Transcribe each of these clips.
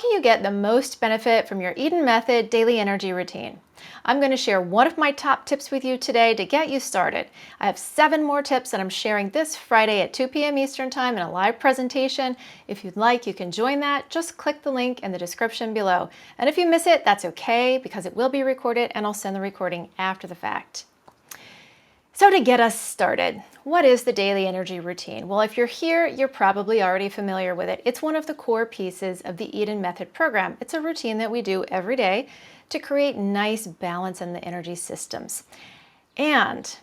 can you get the most benefit from your Eden Method daily energy routine? I'm going to share one of my top tips with you today to get you started. I have 7 more tips that I'm sharing this Friday at 2 p.m. Eastern Time in a live presentation. If you'd like, you can join that. Just click the link in the description below. And if you miss it, that's okay because it will be recorded and I'll send the recording after the fact. So to get us started, what is the daily energy routine? Well, if you're here, you're probably already familiar with it. It's one of the core pieces of the Eden Method program. It's a routine that we do every day to create nice balance in the energy systems. And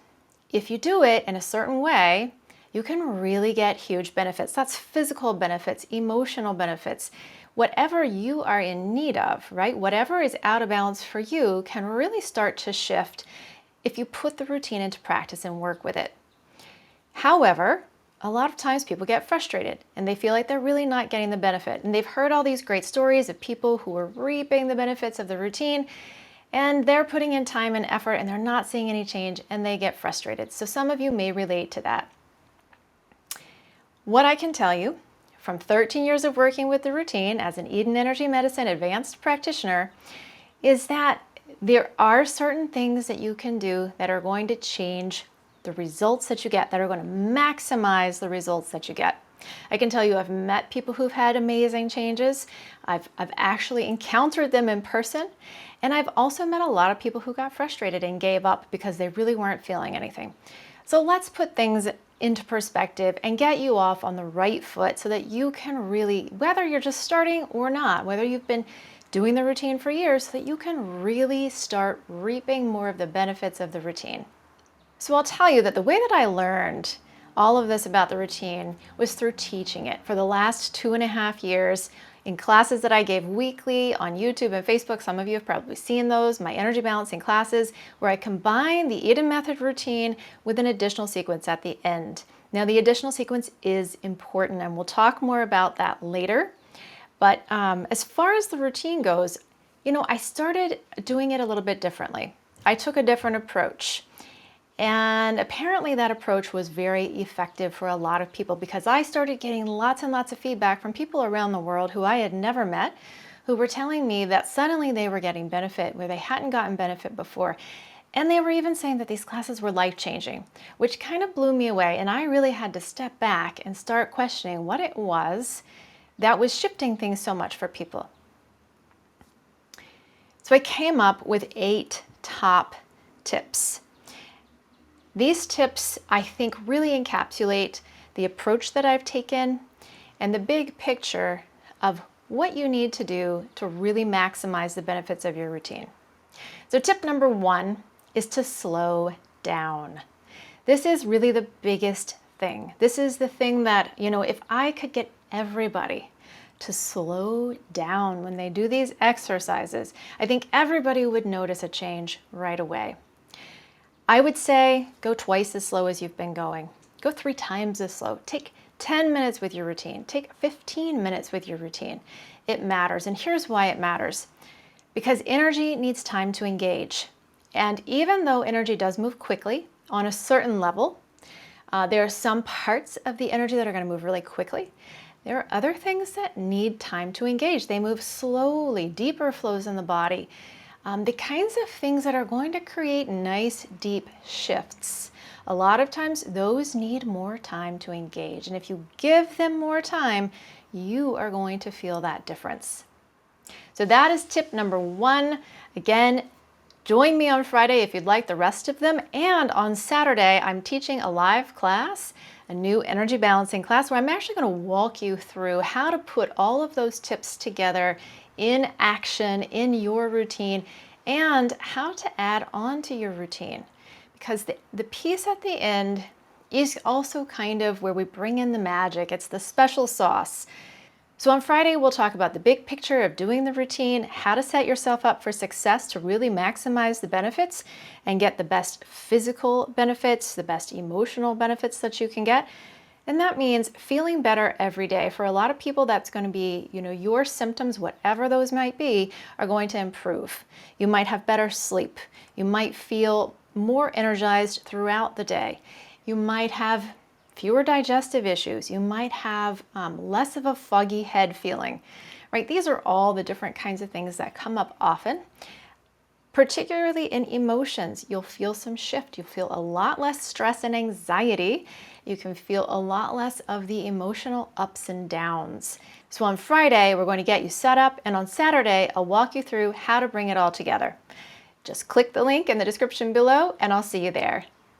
if you do it in a certain way, you can really get huge benefits. That's physical benefits, emotional benefits. Whatever you are in need of, right? Whatever is out of balance for you can really start to shift if you put the routine into practice and work with it. However, a lot of times people get frustrated and they feel like they're really not getting the benefit. And they've heard all these great stories of people who are reaping the benefits of the routine and they're putting in time and effort and they're not seeing any change and they get frustrated. So some of you may relate to that. What I can tell you from 13 years of working with the routine as an Eden Energy Medicine advanced practitioner is that there are certain things that you can do that are going to change the results that you get, that are going to maximize the results that you get. I can tell you I've met people who've had amazing changes. I've actually encountered them in person. And I've also met a lot of people who got frustrated and gave up because they really weren't feeling anything. So let's put things into perspective and get you off on the right foot so that you can really, whether you're just starting or not, whether you've been doing the routine for years, so that you can really start reaping more of the benefits of the routine. So I'll tell you that the way that I learned all of this about the routine was through teaching it for the last 2.5 years in classes that I gave weekly on YouTube and Facebook. Some of you have probably seen those, my energy balancing classes, where I combine the Eden Method routine with an additional sequence at the end. Now the additional sequence is important and we'll talk more about that later. But as far as the routine goes, I started doing it a little bit differently. I took a different approach. And apparently that approach was very effective for a lot of people because I started getting lots and lots of feedback from people around the world who I had never met, who were telling me that suddenly they were getting benefit where they hadn't gotten benefit before. And they were even saying that these classes were life-changing, which kind of blew me away. And I really had to step back and start questioning what it was that was shifting things so much for people. So I came up with 8 top tips. These tips, I think, really encapsulate the approach that I've taken and the big picture of what you need to do to really maximize the benefits of your routine. So tip number 1 is to slow down. This is really the biggest thing. This is the thing that, if I could get everybody to slow down when they do these exercises, I think everybody would notice a change right away. I would say go twice as slow as you've been going. Go 3 times as slow. Take 10 minutes with your routine. Take 15 minutes with your routine. It matters. And here's why it matters. Because energy needs time to engage. And even though energy does move quickly on a certain level, there are some parts of the energy that are going to move really quickly. There are other things that need time to engage. They move slowly, deeper flows in the body. The kinds of things that are going to create nice, deep shifts. A lot of times those need more time to engage. And if you give them more time, you are going to feel that difference. So that is tip number 1. Again, join me on Friday if you'd like the rest of them. And on Saturday, I'm teaching a live class, a new energy balancing class, where I'm actually going to walk you through how to put all of those tips together in action in your routine and how to add on to your routine. Because the piece at the end is also kind of where we bring in the magic. It's the special sauce. So on Friday, we'll talk about the big picture of doing the routine, how to set yourself up for success to really maximize the benefits and get the best physical benefits, the best emotional benefits that you can get. And that means feeling better every day. For a lot of people, that's going to be, your symptoms, whatever those might be, are going to improve. You might have better sleep. You might feel more energized throughout the day. You might have fewer digestive issues. You might have less of a foggy head feeling, right? These are all the different kinds of things that come up often. Particularly in emotions, you'll feel some shift. You'll feel a lot less stress and anxiety. You can feel a lot less of the emotional ups and downs. So on Friday, we're going to get you set up, and on Saturday, I'll walk you through how to bring it all together. Just click the link in the description below, and I'll see you there.